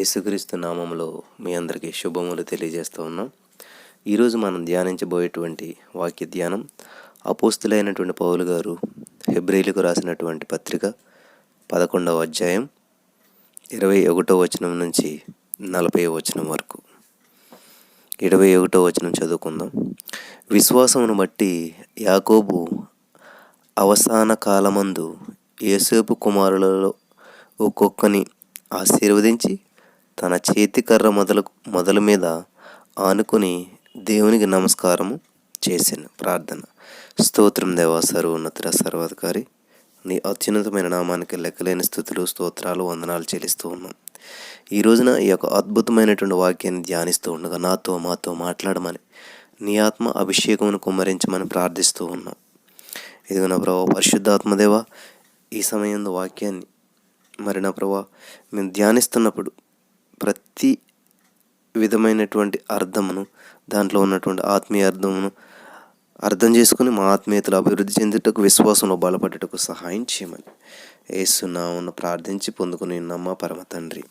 యేసుక్రీస్తు నామములో మీ అందరికీ శుభములు తెలియజేస్తూ ఉన్నాం. ఈరోజు మనం ధ్యానించబోయేటువంటి వాక్య ధ్యానం అపోస్తులైనటువంటి పౌలు గారు హెబ్రీలకు రాసినటువంటి పత్రిక 11వ అధ్యాయం 21వ వచనం నుంచి 40వ వచనం వరకు. 21వ వచనం చదువుకుందాం. విశ్వాసమును బట్టి యాకోబు అవసాన కాలమందు యోసేపు కుమారులలో ఒక్కొక్కని ఆశీర్వదించి తన చేతి కర్ర మొదలు మీద ఆనుకుని దేవునికి నమస్కారము చేశాను. ప్రార్థన. స్తోత్రం దేవా, సర్వోన్నతుడ, సర్వాధికారి, నీ అత్యున్నతమైన నామానికి లెక్కలేని స్థుతులు, స్తోత్రాలు, వందనాలు చెల్లిస్తూ ఉన్నాం. ఈ రోజున ఈ యొక్క అద్భుతమైనటువంటి వాక్యాన్ని ధ్యానిస్తూ ఉండగా మాతో మాట్లాడమని, నీ ఆత్మ అభిషేకమును కుమ్మరించమని ప్రార్థిస్తూ ఉన్నాం. ఇదిగో నా ప్రభావ పరిశుద్ధాత్మదేవ, ఈ సమయంలో వాక్యాన్ని మరి నా ప్రభావ మేము ధ్యానిస్తున్నప్పుడు ప్రతి విధమైనటువంటి అర్థమును, దాంట్లో ఉన్నటువంటి ఆత్మీయ అర్థమును అర్థం చేసుకుని మా ఆత్మీయతలు అభివృద్ధి చెందుటకు, విశ్వాసంలో బలపడటకు సహాయం చేయమని యేసు నామమున ప్రార్థించి పొందుకుని నమ్మ పరమ తండ్రి.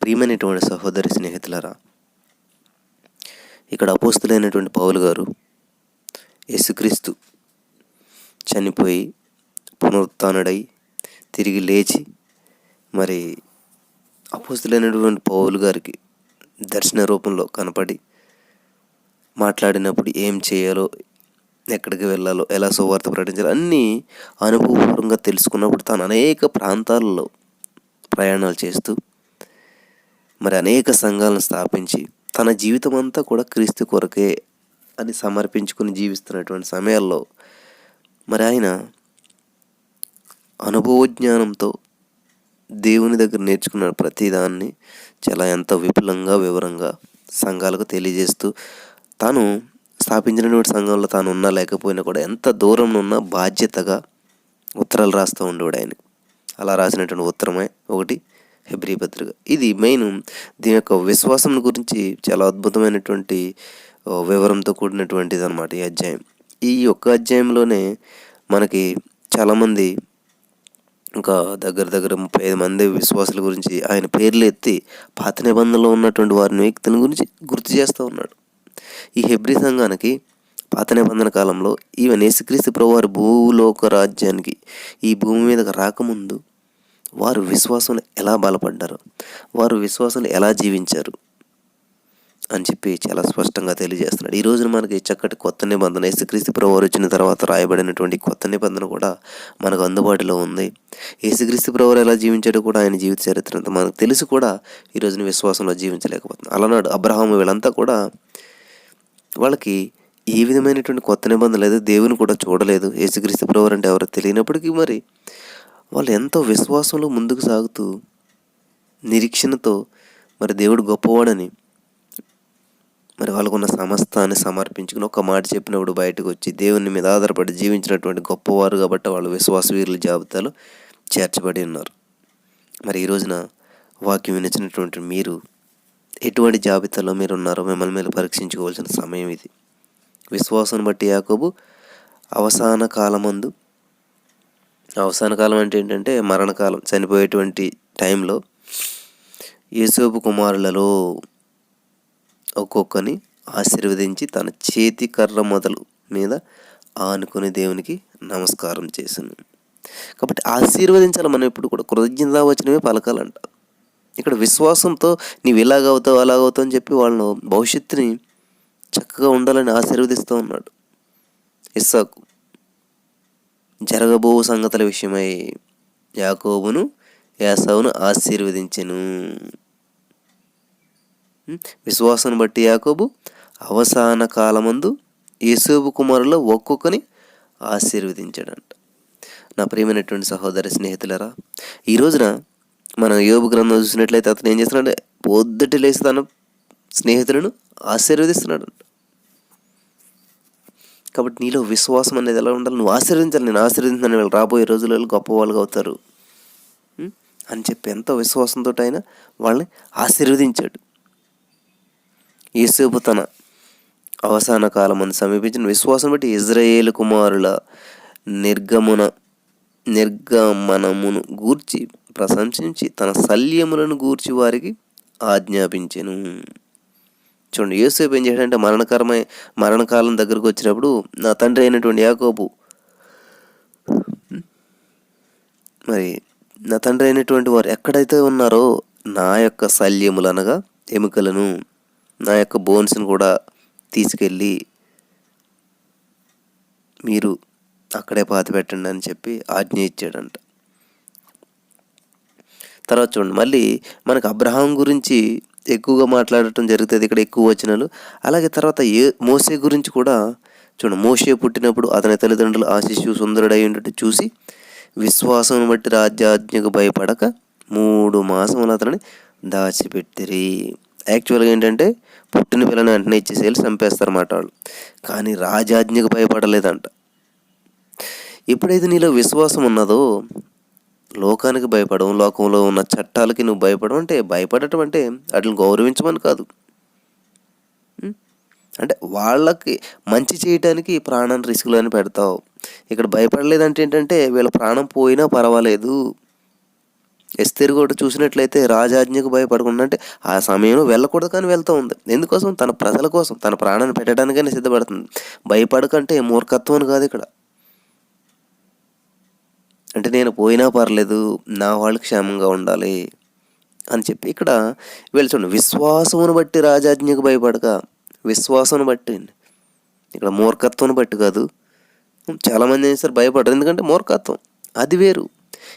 ప్రియమైనటువంటి సహోదరి స్నేహితులరా, ఇక్కడ అపోస్తులైనటువంటి పౌలు గారు యేసుక్రీస్తు చనిపోయి పునరుత్థానుడై తిరిగి లేచి మరి అపోస్తులైనటువంటి పౌలు గారికి దర్శన రూపంలో కనపడి మాట్లాడినప్పుడు ఏం చేయాలో, ఎక్కడికి వెళ్ళాలో, ఎలా సువార్త ప్రకటించాలో అన్నీ అనుభవపూర్వకంగా తెలుసుకున్నప్పుడు తాను అనేక ప్రాంతాలలో ప్రయాణాలు చేస్తూ మరి అనేక సంఘాలను స్థాపించి తన జీవితం అంతా కూడా క్రీస్తు కొరకే అని సమర్పించుకుని జీవిస్తున్నటువంటి సమయాల్లో మరి ఆయన అనుభవజ్ఞానంతో దేవుని దగ్గర నేర్చుకున్న ప్రతిదాన్ని చాలా ఎంతో విపులంగా, వివరంగా సంఘాలకు తెలియజేస్తూ తాను స్థాపించినటువంటి సంఘంలో తాను ఉన్నా లేకపోయినా కూడా ఎంత దూరం ఉన్నా బాధ్యతగా ఉత్తరాలు రాస్తూ ఉండేవాడు ఆయన. అలా రాసినటువంటి ఉత్తరమే ఒకటి హెబ్రీ పత్రిక. ఇది మెయిన్ దీని యొక్క విశ్వాసం గురించి చాలా అద్భుతమైనటువంటి వివరంతో కూడినటువంటిది అన్నమాట ఈ అధ్యాయం. ఈ ఒక్క అధ్యాయంలోనే మనకి చాలామంది, ఇంకా దగ్గర 35 మంది విశ్వాసుల గురించి ఆయన పేర్లు ఎత్తి పాత నిబంధనలో ఉన్నటువంటి వారిని, వ్యక్తుల గురించి గుర్తు చేస్తూ ఉన్నాడు. ఈ హెబ్రీ సంఘానికి పాత నిబంధన కాలంలో ఈవెన్ యేసుక్రీస్తు ప్రభువారు భూలోక రాజ్యానికి ఈ భూమి మీదకి రాకముందు వారు విశ్వాసంలో ఎలా బలపడ్డారు, వారు విశ్వాసంలో ఎలా జీవించారు అని చెప్పి చాలా స్పష్టంగా తెలియజేస్తున్నాడు. ఈ రోజున మనకి చక్కటి కొత్త నిబంధన, యేసుక్రీస్తు ప్రభువారు వచ్చిన తర్వాత రాయబడినటువంటి కొత్త నిబంధన కూడా మనకు అందుబాటులో ఉంది. యేసుక్రీస్తు ప్రభువారు ఎలా జీవించాడో కూడా ఆయన జీవిత చరిత్ర అంతా మనకు తెలుసు కూడా ఈ రోజున విశ్వాసంలో జీవించలేకపోతుంది. అలానాడు అబ్రహాము వీళ్ళంతా కూడా వాళ్ళకి ఏ విధమైనటువంటి కొత్త నిబంధన లేదు, దేవుని కూడా చూడలేదు. యేసుక్రీస్తు ప్రభువారు అంటే ఎవరో తెలియనప్పటికీ మరి వాళ్ళు ఎంతో విశ్వాసంలో ముందుకు సాగుతూ నిరీక్షణతో మరి దేవుడు గొప్పవాడని మరి వాళ్ళకున్న సమస్తాన్ని సమర్పించుకుని ఒక మాట చెప్పినప్పుడు బయటకు వచ్చి దేవుని మీద ఆధారపడి జీవించినటువంటి గొప్పవారు కాబట్టి వాళ్ళు విశ్వాస వీరుల జాబితాలో చేర్చబడి ఉన్నారు. మరి ఈ రోజున వాక్యం వినిచినటువంటి మీరు ఎటువంటి జాబితాలో మీరు ఉన్నారో మిమ్మల్ని మీరు పరీక్షించుకోవాల్సిన సమయం ఇది. విశ్వాసం బట్టి యాకోబు అవసాన కాలం అంటే ఏంటంటే మరణకాలం, చనిపోయేటువంటి టైంలో యోసేపు కుమారులలో ఒక్కొక్కని ఆశీర్వదించి తన చేతి కర్ర మొదలు మీద ఆనుకుని దేవునికి నమస్కారం చేశాను. కాబట్టి ఆశీర్వదించాలి. మనం ఎప్పుడు కూడా కృతజ్ఞతావచనమే పలకాలంట. ఇక్కడ విశ్వాసంతో నీవు ఇలాగవుతావు అలాగవుతావు అని చెప్పి వాళ్ళను భవిష్యత్తుని చక్కగా ఉండాలని ఆశీర్వదిస్తూ ఉన్నాడు. ఇస్సాకు జరగబో సంగతుల విషయమై యాకోబును ఏసావును ఆశీర్వదించెను. విశ్వాసం బట్టి యాకోబు అవసాన కాలమందు యోసేపు కుమారులో ఒక్కొక్కని ఆశీర్వదించాడంట. నా ప్రియమైనటువంటి సహోదరి స్నేహితులరా, ఈ రోజున మనం యోబు గ్రంథం చూసినట్లయితే అతను ఏం చేస్తున్నాడంటే పొద్దుటి లేచి తన స్నేహితులను ఆశీర్వదిస్తున్నాడంట. కాబట్టి నీలో విశ్వాసం అనేది ఎలా ఉండాలి, నువ్వు ఆశీర్వదించాలి. నేను ఆశీర్వదించాను, వాళ్ళు రాబోయే రోజులలో గొప్ప వాళ్ళుగా అవుతారు అని చెప్పి ఎంతో విశ్వాసంతో ఆయన వాళ్ళని ఆశీర్వదించాడు. యోసేపు తన అవసాన కాలమందు సమీపించిన విశ్వాసం బట్టి ఇజ్రాయేలు కుమారుల నిర్గమనమును గూర్చి ప్రశంసించి తన శల్యములను గూర్చి వారికి ఆజ్ఞాపించెను. చూడండి, యోసేపు ఏం చేశాడంటే మరణకాలం దగ్గరకు వచ్చినప్పుడు నా తండ్రి అయినటువంటి యాకోబు మరి నా తండ్రి అయినటువంటి వారు ఎక్కడైతే ఉన్నారో నా యొక్క శల్యములు అనగా ఎముకలను, నా యొక్క బోన్స్ని కూడా తీసుకెళ్ళి మీరు అక్కడే పాతి పెట్టండి అని చెప్పి ఆజ్ఞ ఇచ్చాడంట. తర్వాత చూడండి, మళ్ళీ మనకు అబ్రహాం గురించి ఎక్కువగా మాట్లాడటం జరుగుతుంది ఇక్కడ, ఎక్కువ వచనాలు. అలాగే తర్వాత మోసే గురించి కూడా చూడండి, మోసే పుట్టినప్పుడు అతని తల్లిదండ్రులు ఆ శిశువు సుందరుడై ఉండటం చూసి విశ్వాసం బట్టి రాజ్యాజ్ఞకు భయపడక 3 మాసములు అతనిని దాచిపెట్టిరి. యాక్చువల్గా ఏంటంటే పుట్టిన పిల్లని వెంటనే ఇచ్చేసేయాలి, చంపేస్తారన్నమాట వాళ్ళు. కానీ రాజాజ్ఞకు భయపడలేదంట. ఎప్పుడైతే నీలో విశ్వాసం ఉన్నదో లోకానికి భయపడవు, లోకంలో ఉన్న చట్టాలకి నువ్వు భయపడవు. అంటే భయపడటం అంటే వాటిని గౌరవించమని కాదు, అంటే వాళ్ళకి మంచి చేయటానికి ప్రాణాన్ని రిస్క్లో అని పెడతావు. ఇక్కడ భయపడలేదంటే ఏంటంటే వీళ్ళ ప్రాణం పోయినా పర్వాలేదు. ఎస్తేరు కూడా చూసినట్లయితే రాజాజ్ఞకు భయపడకుండా, అంటే ఆ సమయంలో వెళ్ళకూడదు కానీ వెళ్తూ ఉంది. ఎందుకోసం? తన ప్రజల కోసం, తన ప్రాణాన్ని పెట్టడానికైనా సిద్ధపడుతుంది. భయపడకంటే మూర్ఖత్వం అని కాదు ఇక్కడ. అంటే నేను పోయినా పర్లేదు, నా వాళ్ళు క్షేమంగా ఉండాలి అని చెప్పి ఇక్కడ వీళ్ళు చూడండి, విశ్వాసమును బట్టి రాజాజ్ఞకు భయపడక, విశ్వాసం బట్టి, ఇక్కడ మూర్ఖత్వం బట్టి కాదు. చాలామంది ఏం చేస్తారు, భయపడరు, ఎందుకంటే మూర్ఖత్వం అది వేరు.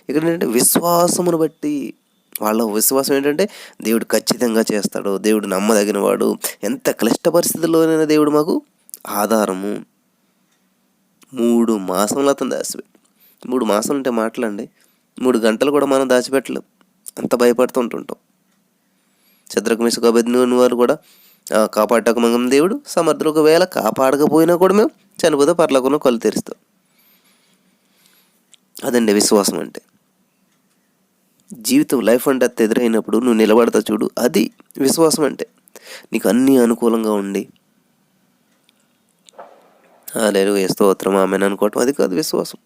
ఇక్కడ ఏంటంటే విశ్వాసమును బట్టి, వాళ్ళ విశ్వాసం ఏంటంటే దేవుడు ఖచ్చితంగా చేస్తాడు, దేవుడు నమ్మదగిన వాడు, ఎంత క్లిష్ట పరిస్థితుల్లోనైనా దేవుడు మాకు ఆధారము. 3 మాసములు అతను దాచిపెట్టి, 3 మాసాలు అంటే మాటలండి, 3 గంటలు కూడా మనం దాచిపెట్టలేం, అంత భయపడుతూ ఉంటుంటాం. శద్రకు మెషకు అబేద్నెగో వారు కూడా కాపాడటకు మంగం దేవుడు సమర్థుడు, ఒకవేళ కాపాడకపోయినా కూడా మేము చనిపోతే పరలోకంలో కళ్ళు తెరుస్తాం. అదండి విశ్వాసం అంటే. జీవితం లైఫ్ అండ్ డెత్ ఎదురైనప్పుడు నువ్వు నిలబడతా చూడు, అది విశ్వాసం అంటే. నీకు అన్నీ అనుకూలంగా ఉండి లేదు స్తోత్రం ఆమెను అనుకోవటం, అది కాదు విశ్వాసం.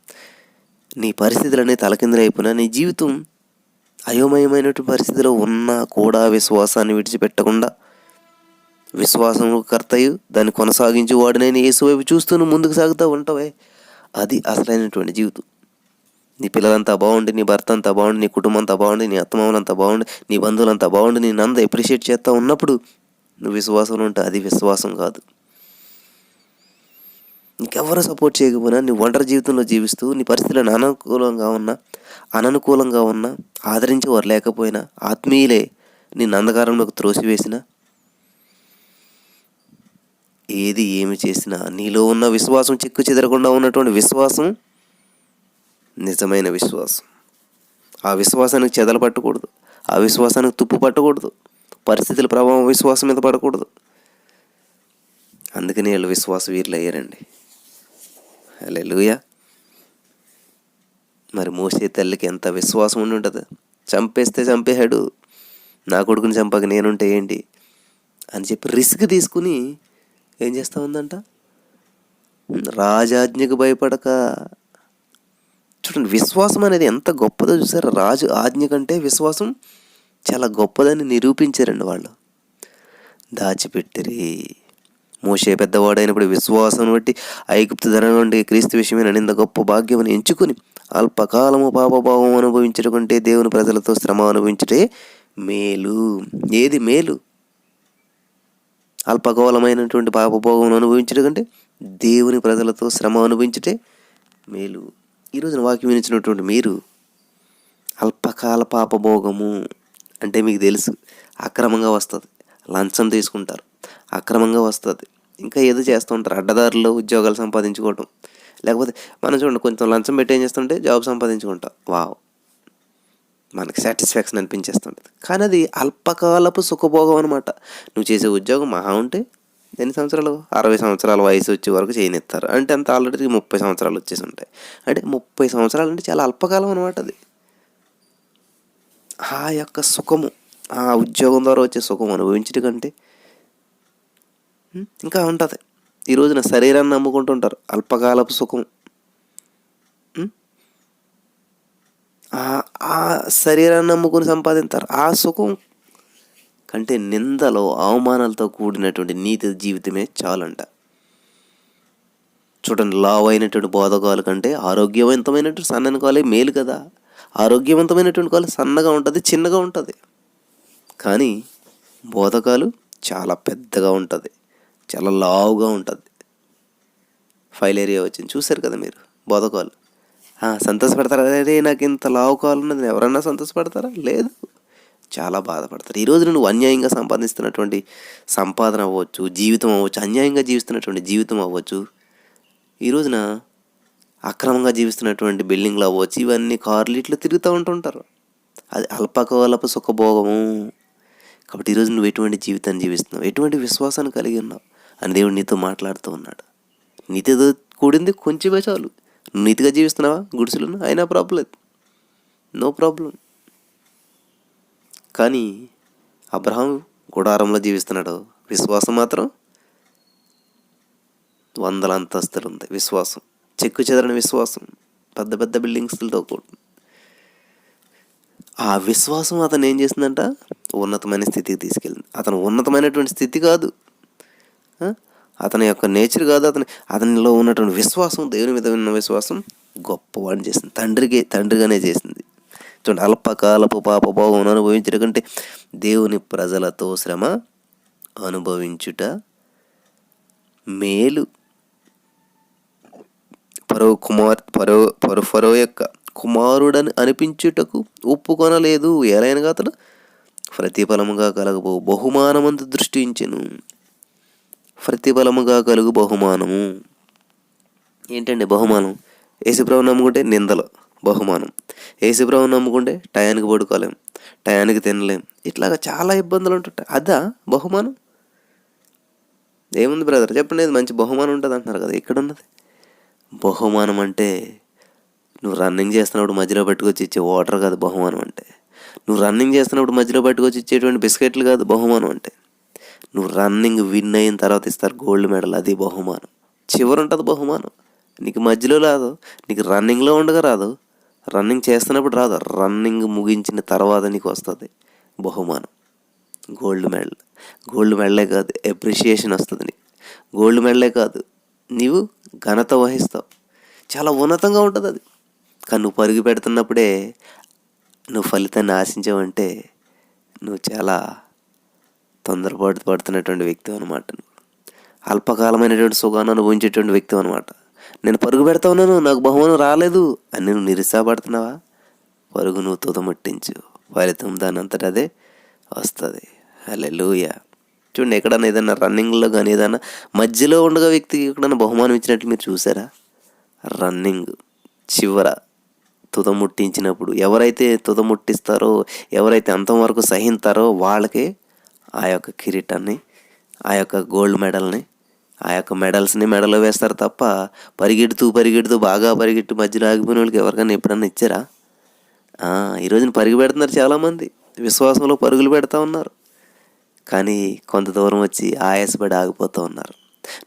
నీ పరిస్థితులన్నీ తలకిందులైపోయినా, నీ జీవితం అయోమయమైనటువంటి పరిస్థితిలో ఉన్నా కూడా విశ్వాసాన్ని విడిచిపెట్టకుండా, విశ్వాసం కర్తయు దాన్ని కొనసాగించి వాడినైనా యేసు వైపు చూస్తూ నువ్వు ముందుకు సాగుతూ ఉంటావే, అది అసలైనటువంటి జీవితం. నీ పిల్లలంతా బాగుండి, నీ భర్త అంతా బాగుండి, నీ కుటుంబం అంతా బాగుండి, నీ అత్తమామలంతా బాగుండి, నీ బంధువులంతా బాగుండి, నేను అంతా అప్రిషియేట్ చేస్తూ ఉన్నప్పుడు నువ్వు విశ్వాసంలో ఉంటే అది విశ్వాసం కాదు. నీకెవరు సపోర్ట్ చేయకపోయినా నీ ఒంటరి జీవితంలో జీవిస్తూ, నీ పరిస్థితులను అననుకూలంగా ఉన్నా ఆదరించి వారు లేకపోయినా, ఆత్మీయులే నిన్ను అంధకారంలోకి త్రోసివేసిన, ఏది ఏమి చేసినా నీలో ఉన్న విశ్వాసం చిక్కు చెదరకుండా ఉన్నటువంటి విశ్వాసం నిజమైన విశ్వాసం. ఆ విశ్వాసానికి చెదలు పట్టకూడదు, ఆ విశ్వాసానికి తుప్పు పట్టకూడదు, పరిస్థితుల ప్రభావం విశ్వాసం మీద పడకూడదు. అందుకని వీళ్ళు విశ్వాస వీరులు అయ్యారండి. హల్లెలూయా. మరి మోసే తల్లికి ఎంత విశ్వాసం ఉండి ఉంటుంది, చంపేస్తే చంపేశాడు, నా కొడుకుని చంపక నేనుంటే ఏంటి అని చెప్పి రిస్క్ తీసుకుని ఏం చేస్తూ ఉందంట, రాజాజ్ఞకు భయపడక. చూడండి, విశ్వాసం అనేది ఎంత గొప్పదో చూసారు. రాజు ఆజ్ఞ కంటే విశ్వాసం చాలా గొప్పదని నిరూపించారండి వాళ్ళు. దాచిపెట్టిరి. మోషే పెద్దవాడైనప్పుడు విశ్వాసం బట్టి ఐగుప్తు ధనం నుండి క్రీస్తు విషయమైన నింద గొప్ప భాగ్యమని ఎంచుకుని అల్పకాలము పాపభావం అనుభవించడం కంటే దేవుని ప్రజలతో శ్రమ అనుభవించటే మేలు. ఏది మేలు? అల్పకాలమైనటువంటి పాపభోగం అనుభవించడం కంటే దేవుని ప్రజలతో శ్రమ అనుభవించటే మేలు. ఈరోజున వాక్యం వినిచినటువంటి మీరు అల్పకాల పాపభోగము అంటే మీకు తెలుసు, అక్రమంగా వస్తుంది, లంచం తీసుకుంటారు, అక్రమంగా వస్తుంది, ఇంకా ఏదో చేస్తూ ఉంటారు, అడ్డదారుల్లో ఉద్యోగాలు సంపాదించుకోవటం, లేకపోతే మనం చూడండి కొంచెం లంచం పెట్టి ఏం చేస్తుంటే జాబ్ సంపాదించుకుంటాం, వావ్ మనకి సాటిస్ఫాక్షన్ అనిపించేస్తుంటుంది. కానీ అది అల్పకాలపు సుఖభోగం అనమాట. నువ్వు చేసే ఉద్యోగం మహా ఉంటే ఎన్ని సంవత్సరాలు, 60 సంవత్సరాల వయసు వచ్చే వరకు చేయనిస్తారు, అంటే అంత ఆల్రెడీ 30 సంవత్సరాలు వచ్చేసి ఉంటాయి. అంటే 30 సంవత్సరాలు అంటే చాలా అల్పకాలం అనమాట. అది ఆ యొక్క సుఖము, ఆ ఉద్యోగం ద్వారా వచ్చే సుఖం అనుభవించడం కంటే ఇంకా ఉంటుంది. ఈ రోజున శరీరాన్ని నమ్ముకుంటుంటారు, అల్పకాలపు సుఖం. ఆ శరీరాన్ని నమ్ముకుని సంపాదిస్తారు, ఆ సుఖం కంటే నిందలో అవమానాలతో కూడినటువంటి నీతి జీవితమే చాలంట. చూడండి, లావు అయినటువంటి బోధకాలు కంటే ఆరోగ్యవంతమైనటువంటి సన్నని కాలే మేలు కదా. ఆరోగ్యవంతమైనటువంటి కాలు సన్నగా ఉంటుంది, చిన్నగా ఉంటుంది. కానీ బోధకాలు చాలా పెద్దగా ఉంటుంది, చాలా లావుగా ఉంటుంది. ఫైలేరియా వచ్చింది చూశారు కదా మీరు. బోధకాలు సంతోషపడతారా? అరే నాకు ఇంత లావు కాలు ఉన్నది, ఎవరన్నా సంతోషపడతారా? లేదు, చాలా బాధపడతారు. ఈరోజు నువ్వు అన్యాయంగా సంపాదిస్తున్నటువంటి సంపాదన అవ్వచ్చు, జీవితం అవ్వచ్చు, అన్యాయంగా జీవిస్తున్నటువంటి జీవితం అవ్వచ్చు, ఈ రోజున అక్రమంగా జీవిస్తున్నటువంటి బిల్డింగ్లు అవ్వచ్చు, ఇవన్నీ కార్లు ఇట్లా తిరుగుతూ ఉంటుంటారు. అది అల్పకాలపు సుఖభోగము. కాబట్టి ఈరోజు నువ్వు ఎటువంటి జీవితాన్ని జీవిస్తున్నావు, ఎటువంటి విశ్వాసాన్ని కలిగి ఉన్నావు అని దేవుడు నీతో మాట్లాడుతూ ఉన్నాడు. నీతితో కూడింది కొంచెమే చాలు. నువ్వు నీతిగా జీవిస్తున్నావా? గుడిసెలు అయినా ప్రాబ్లం లేదు, నో ప్రాబ్లం. కానీ అబ్రహాం గుడారంలో జీవిస్తున్నాడు, విశ్వాసం మాత్రం 100 అంతస్తులు ఉంది. విశ్వాసం చెక్కు చెదరని విశ్వాసం, పెద్ద పెద్ద బిల్డింగ్స్తో కూడుతుంది. ఆ విశ్వాసం అతను ఏం చేసిందంట? ఉన్నతమైన స్థితికి తీసుకెళ్ళింది. అతను ఉన్నతమైనటువంటి స్థితి కాదు, అతని యొక్క నేచర్ కాదు, అతనిలో ఉన్నటువంటి విశ్వాసం, దేవుని మీద ఉన్న విశ్వాసం గొప్పవాడిని చేసింది. తండ్రిగానే చేసింది. చూడండి, అల్పకాలపు పాపభోగం అనుభవించడం కంటే దేవుని ప్రజలతో శ్రమ అనుభవించుట మేలు. ఫరో యొక్క కుమారుడని అనిపించుటకు ఒప్పుకొనలేదు. ఎలైనగా అతడు ప్రతిఫలముగా కలగబో బహుమానమందు దృష్టి ఉంచెను. ప్రతిఫలముగా కలుగు బహుమానము ఏంటండి? బహుమానం యేసుప్రభువుని నమ్ముకుంటే నిందలు బహుమానం, యేసుప్రభువుని నమ్ముకుంటే టయానికి పడుకోలేం, టయానికి తినలేం, ఇట్లాగా చాలా ఇబ్బందులు ఉంటుంటాయి. అదా బహుమానం? ఏముంది బ్రదర్ చెప్పండి, మంచి బహుమానం ఉంటుంది అంటున్నారు కదా. ఇక్కడ ఉన్నది బహుమానం అంటే నువ్వు రన్నింగ్ చేస్తున్నప్పుడు మధ్యలో పట్టుకొచ్చి ఇచ్చే వాటర్ కాదు బహుమానం అంటే. నువ్వు రన్నింగ్ చేస్తున్నప్పుడు మధ్యలో పట్టుకొచ్చి ఇచ్చేటువంటి బిస్కెట్లు కాదు బహుమానం అంటే. నువ్వు రన్నింగ్ విన్ అయిన తర్వాత ఇస్తారు గోల్డ్ మెడల్, అది బహుమానం. చివరి ఉంటుంది బహుమానం. నీకు మధ్యలో రాదు, నీకు రన్నింగ్లో ఉండగా రాదు, రన్నింగ్ చేస్తున్నప్పుడు రాదు, రన్నింగ్ ముగించిన తర్వాత నీకు వస్తుంది బహుమానం, గోల్డ్ మెడల్. గోల్డ్ మెడలే కాదు, అప్రిషియేషన్ వస్తుంది నీకు. గోల్డ్ మెడలే కాదు, నీవు ఘనత వహిస్తావు. చాలా ఉన్నతంగా ఉంటుంది అది. కానీ నువ్వు పరుగు పెడుతున్నప్పుడే నువ్వు ఫలితాన్ని ఆశించావంటే నువ్వు చాలా పడుతున్నటువంటి వ్యక్తి అనమాట. అల్పకాలమైనటువంటి సుఖాన్ని అనుభవించేటువంటి వ్యక్తి అనమాట. నేను పరుగు పెడతా ఉన్నాను, నాకు బహుమానం రాలేదు అని నువ్వు నిరుత్సాహపడుతున్నావా? పరుగు నువ్వు తుదముట్టించు, ఫలితం దాని అంతటా అదే వస్తుంది. హల్లెలూయా. చూడండి, ఎక్కడన్నా ఏదైనా రన్నింగ్లో కానీ ఏదైనా మధ్యలో ఉండగా వ్యక్తికి ఎక్కడన్నా బహుమానం ఇచ్చినట్లు మీరు చూసారా? రన్నింగ్ చివర తుదముట్టించినప్పుడు ఎవరైతే తుదముట్టిస్తారో, ఎవరైతే అంతం వరకు సహిస్తారో వాళ్ళకే ఆ యొక్క కిరీటాన్ని, ఆ యొక్క గోల్డ్ మెడల్ని, ఆ యొక్క మెడల్స్ని మెడలో వేస్తారు తప్ప పరిగెడుతూ బాగా పరిగెట్టు మధ్యలో ఆగిపోయిన వాళ్ళకి ఎవరికైనా ఎప్పుడన్నా ఇచ్చారా? ఈరోజున పరుగు పెడుతున్నారు చాలామంది, విశ్వాసంలో పరుగులు పెడతా ఉన్నారు. కానీ కొంత దూరం వచ్చి ఆయాసపడి ఆగిపోతూ ఉన్నారు.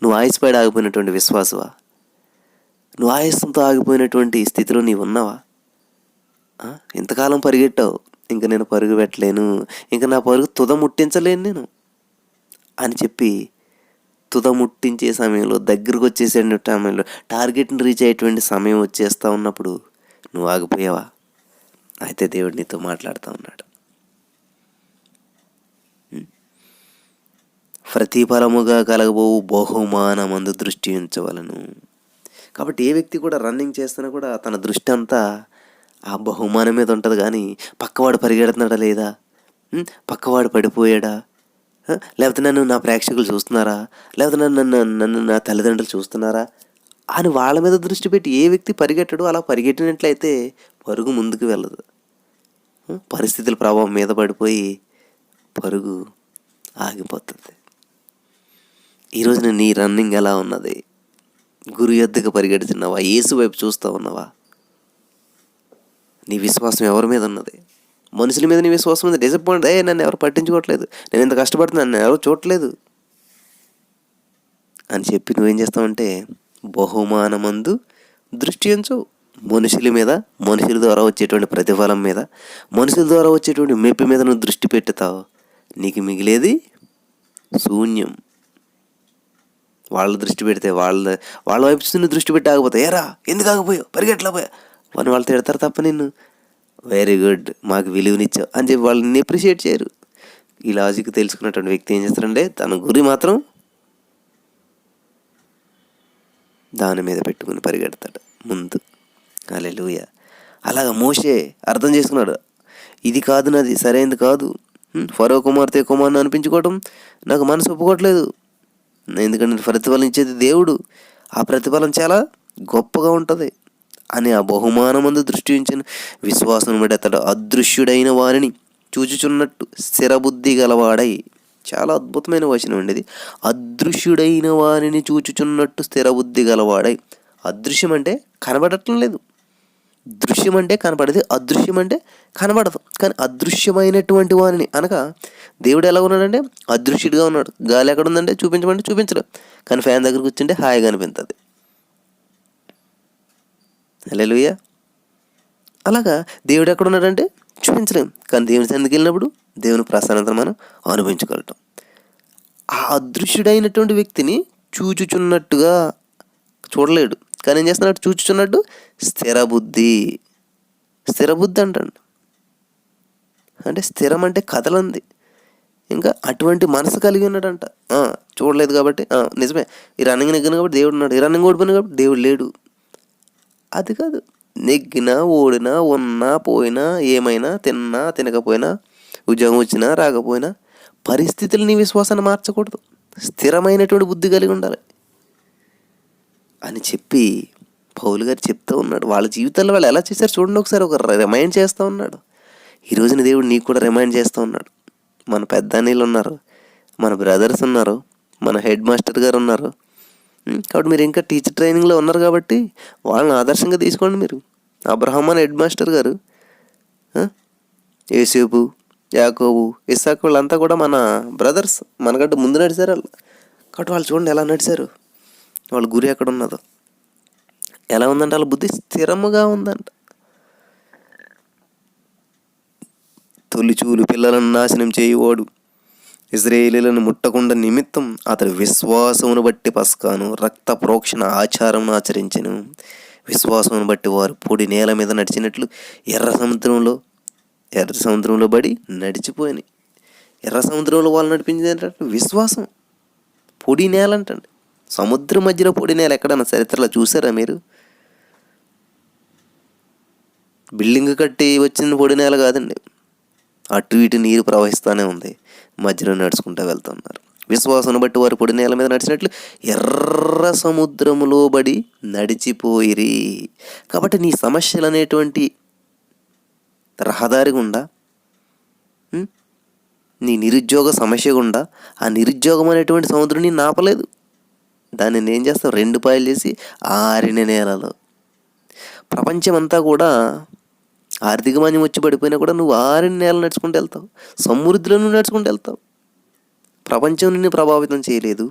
నువ్వు ఆయాసపడి ఆగిపోయినటువంటి విశ్వాసవా? నువ్వు ఆయాసంతో ఆగిపోయినటువంటి స్థితిలో నీవు ఉన్నావా? ఇంతకాలం పరిగెట్టావు, ఇంకా నేను పరుగు పెట్టలేను, ఇంకా నా పరుగు తుదముట్టించలేను నేను అని చెప్పి తుదముట్టించే సమయంలో, దగ్గరకు వచ్చేసే సమయంలో, టార్గెట్ని రీచ్ అయ్యేటువంటి సమయం వచ్చేస్తూ ఉన్నప్పుడు నువ్వు ఆగిపోయావా? అయితే దేవుడు నీతో మాట్లాడుతూ ఉన్నాడు. ప్రతిఫలముగా కలగబోవు బహుమానమందు దృష్టి ఉంచవలను. కాబట్టి ఏ వ్యక్తి కూడా రన్నింగ్ చేస్తున్నా కూడా తన దృష్టి అంతా ఆ బహుమానం మీద ఉంటుంది. కానీ పక్కవాడు పరిగెడుతున్నాడా లేదా, పక్కవాడు పడిపోయాడా, లేకపోతే నన్ను నా ప్రేక్షకులు చూస్తున్నారా, లేకపోతే నన్ను నా తల్లిదండ్రులు చూస్తున్నారా అని వాళ్ళ మీద దృష్టి పెట్టి ఏ వ్యక్తి పరిగెట్టడు. అలా పరిగెట్టినట్లయితే పరుగు ముందుకు వెళ్ళదు. పరిస్థితుల ప్రభావం మీద పడిపోయి పరుగు ఆగిపోతుంది. ఈరోజున నీ రన్నింగ్ ఎలా ఉన్నది? గురు యొద్దకు పరిగెడుతున్నావా? యేసు వైపు చూస్తూ ఉన్నావా? నీ విశ్వాసం ఎవరి మీద ఉన్నది? మనుషుల మీద నీ విశ్వాసం ఉంది. డిసప్పాయింట్, నన్ను ఎవరు పట్టించుకోవట్లేదు, నేను ఎంత కష్టపడుతున్నాను, నన్ను ఎవరు చూడట్లేదు అని చెప్పి నువ్వేం చేస్తావంటే బహుమానమందు దృష్టి ఉంచు. మనుషుల మీద, మనుషుల ద్వారా వచ్చేటువంటి ప్రతిఫలం మీద, మనుషుల ద్వారా వచ్చేటువంటి మెప్పి మీద నువ్వు దృష్టి పెట్టుతావు. నీకు మిగిలేది శూన్యం. వాళ్ళ దృష్టి పెడితే వాళ్ళ వైపు నువ్వు దృష్టి పెట్టి ఆగిపోతావు. ఏరా ఎందుకు ఆగిపోయావు, పరిగెట్లా పోయా అని వాళ్ళు తిడతారు తప్ప నిన్ను వెరీ గుడ్ మాకు విలువనిచ్చావు అని చెప్పి వాళ్ళని అప్రిషియేట్ చేయరు. ఈ లాజిక్ తెలుసుకున్నటువంటి వ్యక్తి ఏం చేస్తాడంటే తన గురి మాత్రం దాని మీద పెట్టుకుని పరిగెడతాడు ముందు. హల్లెలూయా. అలాగా మోషే అర్థం చేసుకున్నాడు, ఇది కాదు నాది, సరైనది కాదు, ఫరో కుమార్తె కుమార్ని అనిపించుకోవడం నాకు మనసు ఒప్పుకోవట్లేదు. ఎందుకంటే ప్రతిఫలం ఇచ్చేది దేవుడు, ఆ ప్రతిఫలం చాలా గొప్పగా ఉంటుంది అని ఆ బహుమానమందు దృష్టి ఉంచిన విశ్వాసం బట్టి అతడు అదృశ్యుడైన వారిని చూచుచున్నట్టు స్థిరబుద్ధి గలవాడై. చాలా అద్భుతమైన వచనం అండి ఇది. అదృశ్యుడైన వారిని చూచుచున్నట్టు స్థిరబుద్ధి గలవాడై. అదృశ్యం అంటే కనబడటం లేదు, దృశ్యం అంటే కనపడేది, అదృశ్యం అంటే కనబడదు. కానీ అదృశ్యమైనటువంటి వారిని అనగా దేవుడు ఎలా ఉన్నాడంటే అదృశ్యుడిగా ఉన్నాడు. గాలి ఎక్కడ ఉందంటే చూపించమంటే చూపించడు, కానీ ఫ్యాన్ దగ్గర కూర్చుంటే హాయిగా అనిపిస్తుంది. హల్లెలూయా. అలాగా దేవుడు ఎక్కడ ఉన్నాడంటే చూపించలేం, కానీ దేవుని సన్నిధికి వెళ్ళినప్పుడు దేవుని ప్రసన్నతను మనం అనుభవించగలుగుతాం. ఆ అదృశ్యుడైనటువంటి వ్యక్తిని చూచుచున్నట్టుగా చూడలేడు, కానీ ఏం చేస్తున్నాడు, చూచుచున్నట్టు స్థిరబుద్ధి. స్థిరబుద్ధి అంటాడు అంటే స్థిరం అంటే కదలంది, ఇంకా అటువంటి మనసు కలిగి ఉన్నాడంట. చూడలేదు కాబట్టి నిజమే, ఈ రన్నింగ్ నెగ్గిన కాబట్టి దేవుడు ఉన్నాడు, ఈ రన్నింగ్ ఓడిపోయిన కాబట్టి దేవుడు లేడు. అది కాదు, నెగ్గినా ఓడినా ఉన్నా పోయినా ఏమైనా తిన్నా తినకపోయినా ఉద్యోగం వచ్చినా రాకపోయినా పరిస్థితులు నీ విశ్వాసాన్ని మార్చకూడదు, స్థిరమైనటువంటి బుద్ధి కలిగి ఉండాలి అని చెప్పి పౌలు గారు చెప్తూ ఉన్నాడు. వాళ్ళ జీవితాల్లో వాళ్ళు ఎలా చేశారు చూడండి ఒకసారి, ఒక రిమైండ్ చేస్తూ ఉన్నాడు. ఈ రోజున దేవుడు నీకు కూడా రిమైండ్ చేస్తూ ఉన్నాడు. మన పెద్ద అన్నీళ్ళు ఉన్నారు, మన బ్రదర్స్ ఉన్నారు, మన హెడ్ మాస్టర్ గారు ఉన్నారు. కాబట్టి మీరు ఇంకా టీచర్ ట్రైనింగ్లో ఉన్నారు కాబట్టి వాళ్ళని ఆదర్శంగా తీసుకోండి. మీరు అబ్రహాం అని హెడ్ మాస్టర్ గారు, యోసేపు, యాకోబు, ఇస్సాకు వాళ్ళంతా కూడా మన బ్రదర్స్, మనకంటే ముందు నడిచారు వాళ్ళు. కాబట్టి వాళ్ళు చూడండి ఎలా నడిచారు, వాళ్ళ గురి ఎక్కడ ఉన్నదో, ఎలా ఉందంటే వాళ్ళ బుద్ధి స్థిరముగా ఉందంట. తొలిచూలు పిల్లలను నాశనం చేయువాడు ఇశ్రాయేలీయులను ముట్టకుండా నిమిత్తం అతడు విశ్వాసమును బట్టి పస్కాను రక్త ప్రోక్షణ ఆచారమును ఆచరించెను. విశ్వాసమును బట్టి వారు పొడి నేల మీద నడిచినట్లు ఎర్ర సముద్రంలో బడి నడిచిపోయినాయి. ఎర్ర సముద్రంలో వాళ్ళు నడిపించింది ఏంటంటే విశ్వాసం. పొడి నేల అంటండి, సముద్రం మధ్యలో పొడి నేల ఎక్కడన్నా చరిత్రలో చూసారా మీరు? బిల్డింగ్ కట్టి వచ్చిన పొడి నేల కాదండి, అటు ఇటు నీరు ప్రవహిస్తూనే ఉంది, మధ్యలో నడుచుకుంటూ వెళ్తున్నారు. విశ్వాసం బట్టి వారు పొడి నేల మీద నడిచినట్లు ఎర్ర సముద్రములో బడి నడిచిపోయిరి. కాబట్టి నీ సమస్యలు అనేటువంటి రహదారి గుండా, నీ నిరుద్యోగ సమస్య గుండా, ఆ నిరుద్యోగం అనేటువంటి సముద్రం నేను ఆపలేదు. దాన్ని నేను చేస్తావు 2 పాయలు చేసి ఆరిన నేలలో. ప్రపంచం అంతా కూడా ఆర్థిక మాన్యం వచ్చి పడిపోయినా కూడా నువ్వు ఆరిన నేల నడుచుకుంటూ వెళ్తావు, సమృద్ధిలో నువ్వు నడుచుకుంటూ వెళ్తావు. ప్రపంచం నిన్ను ప్రభావితం చేయలేదు,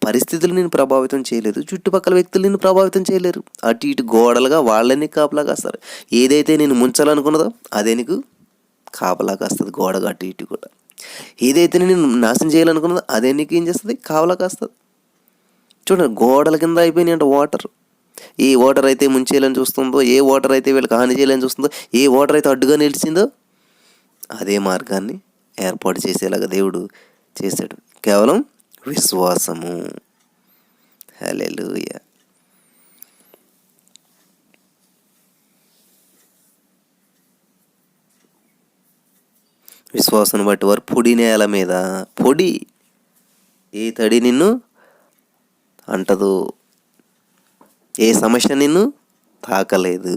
పరిస్థితులు నిన్ను ప్రభావితం చేయలేదు, చుట్టుపక్కల వ్యక్తులు నిన్ను ప్రభావితం చేయలేరు. అటు ఇటు గోడలుగా వాళ్ళని కాపలా కాస్తారు. ఏదైతే నేను ముంచాలనుకున్నదో అదే నీకు కాపలా కాస్తుంది, గోడగా అటు ఇటు కూడా. ఏదైతే నేను నాశనం చేయాలనుకున్నదో అదే నీకు ఏం చేస్తుంది, కాపలా కాస్తుంది. చూడండి, గోడల కింద అయిపోయినాయి అంటే వాటర్. ఏ వాటర్ అయితే ముంచేయాలని చూస్తుందో, ఏ వాటర్ అయితే వీళ్ళకి హాని చేయాలని చూస్తుందో, ఏ వాటర్ అయితే అడ్డుగా నిలిచిందో అదే మార్గాన్ని ఏర్పాటు చేసేలాగా దేవుడు చేశాడు. కేవలం విశ్వాసము. హల్లెలూయా. విశ్వాసం బట్టి వారు పొడి నేల మీద, పొడి ఏ తడి నిన్ను అంటదు, ఏ సమస్య నిన్ను తాకలేదు.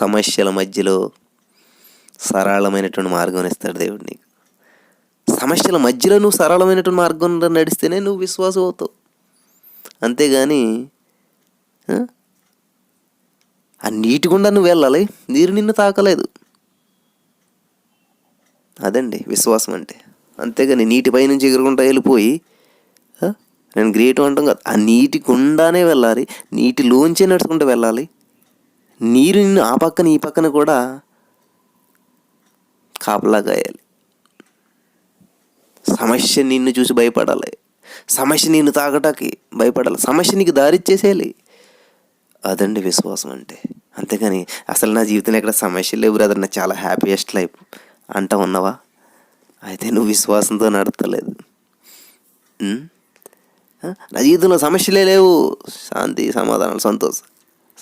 సమస్యల మధ్యలో సరళమైనటువంటి మార్గం ఇస్తాడు దేవుడు నీకు. సమస్యల మధ్యలో నువ్వు సరళమైనటువంటి మార్గం నడిస్తేనే నువ్వు విశ్వాసం అవుతావు. అంతేగాని ఆ నీటి గుండా నువ్వు వెళ్ళాలి, నీరు నిన్ను తాకలేదు. అదండి విశ్వాసం అంటే. అంతేగాని నీటిపై నుంచి ఎగురుకుంటా వెళ్ళిపోయి నేను గ్రేట్ అంటాం కదా, ఆ నీటి గుండానే వెళ్ళాలి, నీటిలోంచే నడుచుకుంటూ వెళ్ళాలి. నీరు నిన్ను ఆ పక్కన ఈ పక్కన కూడా కాపలా కాయాలి. సమస్య నిన్ను చూసి భయపడాలి, సమస్య నిన్ను తాకటానికి భయపడాలి, సమస్య నీకు దారిచ్చేసేయాలి. అదండి విశ్వాసం అంటే. అంతేగాని అసలు నా జీవితంలో ఎక్కడ సమస్యలు లేవు బ్రదర్, నాకు చాలా హ్యాపీయెస్ట్ లైఫ్ అంటా ఉన్నావా, అయితే నువ్వు విశ్వాసంతో నడతలేదు. నా జీవితంలో సమస్యలే లేవు, శాంతి సమాధానం సంతోషం.